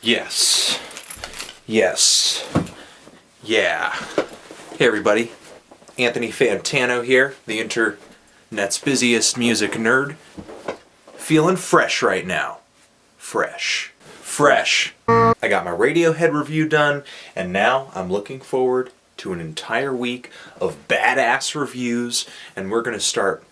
Yes. Yes. Yeah. Hey everybody. Anthony Fantano here, the internet's busiest music nerd. Feeling fresh right now. Fresh. I got my Radiohead review done, and now I'm looking forward to an entire week of badass reviews, and we're going to start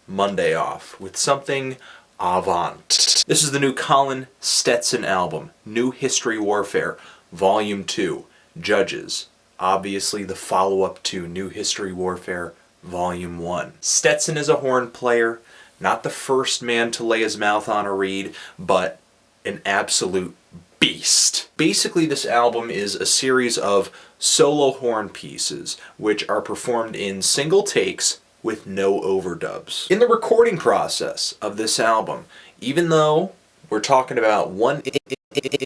Monday off with something avant. This is the new Colin Stetson album, New History Warfare, Volume 2, Judges. Obviously the follow-up to New History Warfare, Volume 1. Stetson is a horn player, not the first man to lay his mouth on a reed, but an absolute beast. Basically, this album is a series of solo horn pieces, which are performed in single takes with no overdubs. In the recording process of this album, even though we're talking about one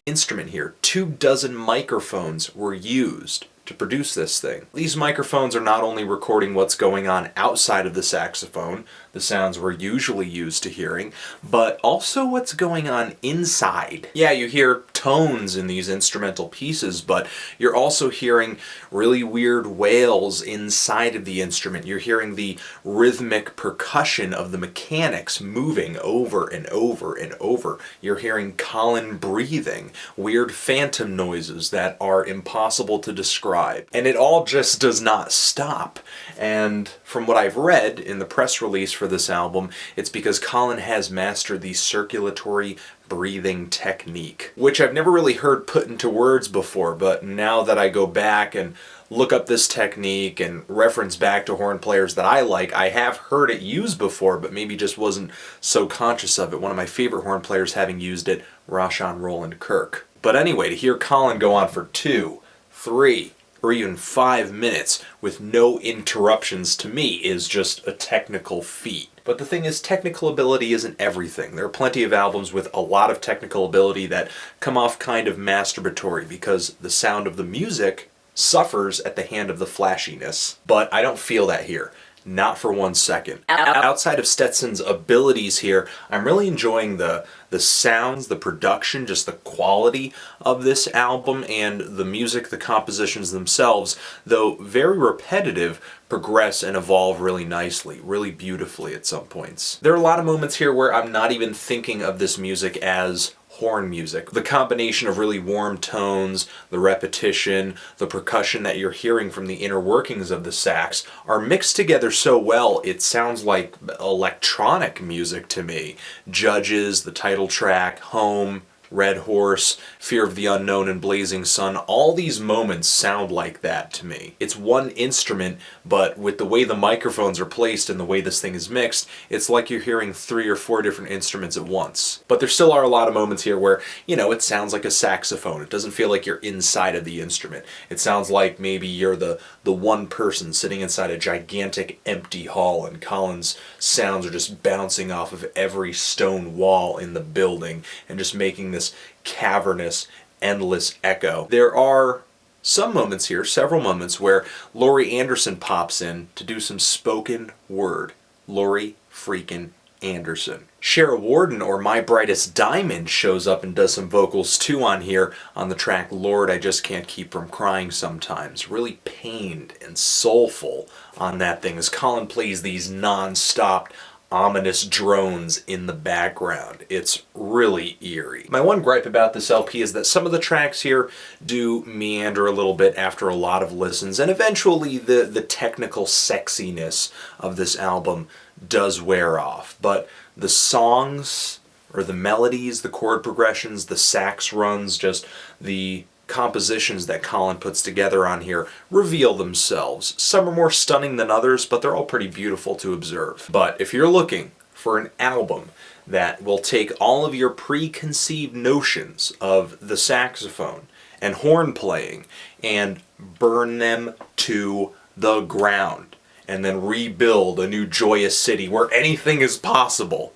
instrument here, 24 microphones were used to produce this thing. These microphones are not only recording what's going on outside of the saxophone, the sounds we're usually used to hearing, but also what's going on inside. Yeah, you hear tones in these instrumental pieces, but you're also hearing really weird wails inside of the instrument. You're hearing the rhythmic percussion of the mechanics moving over and over and over. You're hearing Colin breathing, weird phantom noises that are impossible to describe. And it all just does not stop. And from what I've read in the press release for this album, it's because Colin has mastered the circulatory breathing technique, which I've never really heard put into words before, but now that I go back and look up this technique and reference back to horn players that I like, I have heard it used before, but maybe just wasn't so conscious of it. One of my favorite horn players having used it, Roland Kirk. But anyway, to hear Colin go on for 2, 3, or even 5 minutes with no interruptions, to me is just a technical feat. But the thing is, technical ability isn't everything. There are plenty of albums with a lot of technical ability that come off kind of masturbatory because the sound of the music suffers at the hand of the flashiness. But I don't feel that here. Not for 1 second. Outside of Stetson's abilities here, I'm really enjoying the sounds, the production, just the quality of this album, and the music, the compositions themselves, though very repetitive, progress and evolve really nicely, really beautifully at some points. There are a lot of moments here where I'm not even thinking of this music as horn music. The combination of really warm tones, the repetition, the percussion that you're hearing from the inner workings of the sax are mixed together so well it sounds like electronic music to me. Judges, the title track, Home, Red Horse, Fear of the Unknown, and Blazing Sun, all these moments sound like that to me. It's one instrument, but with the way the microphones are placed and the way this thing is mixed, it's like you're hearing 3 or 4 different instruments at once. But there still are a lot of moments here where, it sounds like a saxophone. It doesn't feel like you're inside of the instrument. It sounds like maybe you're the one person sitting inside a gigantic empty hall, and Colin's sounds are just bouncing off of every stone wall in the building and just making this cavernous, endless echo. There are some moments here, several moments, where Laurie Anderson pops in to do some spoken word. Laurie freaking Anderson. Shara Warden, or My Brightest Diamond, shows up and does some vocals too on here on the track Lord, I Just Can't Keep From Crying Sometimes. Really pained and soulful on that thing as Colin plays these non-stop ominous drones in the background. It's really eerie. My one gripe about this LP is that some of the tracks here do meander a little bit after a lot of listens, and eventually the technical sexiness of this album does wear off. But the songs, or the melodies, the chord progressions, the sax runs, just the compositions that Colin puts together on here reveal themselves. Some are more stunning than others, but they're all pretty beautiful to observe. But if you're looking for an album that will take all of your preconceived notions of the saxophone and horn playing and burn them to the ground and then rebuild a new joyous city where anything is possible,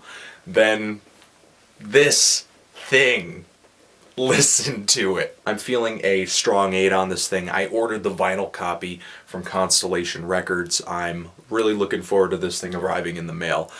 then this thing, listen to it. I'm feeling a strong 8 on this thing. I ordered the vinyl copy from Constellation Records. I'm really looking forward to this thing arriving in the mail.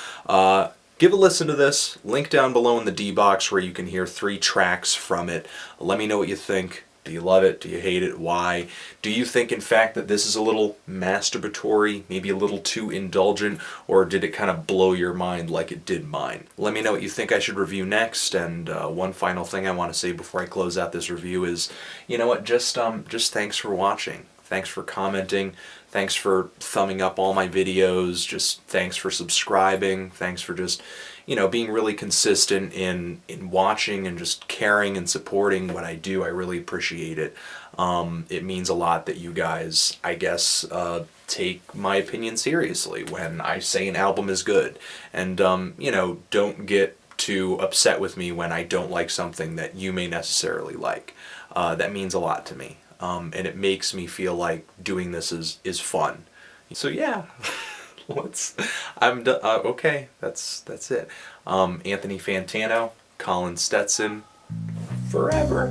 give a listen to this. Link down below in the D box where you can hear 3 tracks from it. Let me know what you think. Do you love it? Do you hate it? Why? Do you think, in fact, that this is a little masturbatory, maybe a little too indulgent, or did it kind of blow your mind like it did mine? Let me know what you think I should review next, and one final thing I want to say before I close out this review is, you know what, just thanks for watching. Thanks for commenting. Thanks for thumbing up all my videos. Just thanks for subscribing. Thanks for just, you know, being really consistent in watching and just caring and supporting what I do. I really appreciate it. It means a lot that you guys, I guess, take my opinion seriously when I say an album is good. And, you know, don't get too upset with me when I don't like something that you may necessarily like. That means a lot to me. And it makes me feel like doing this is fun. So yeah, okay, that's it. Anthony Fantano, Colin Stetson, forever.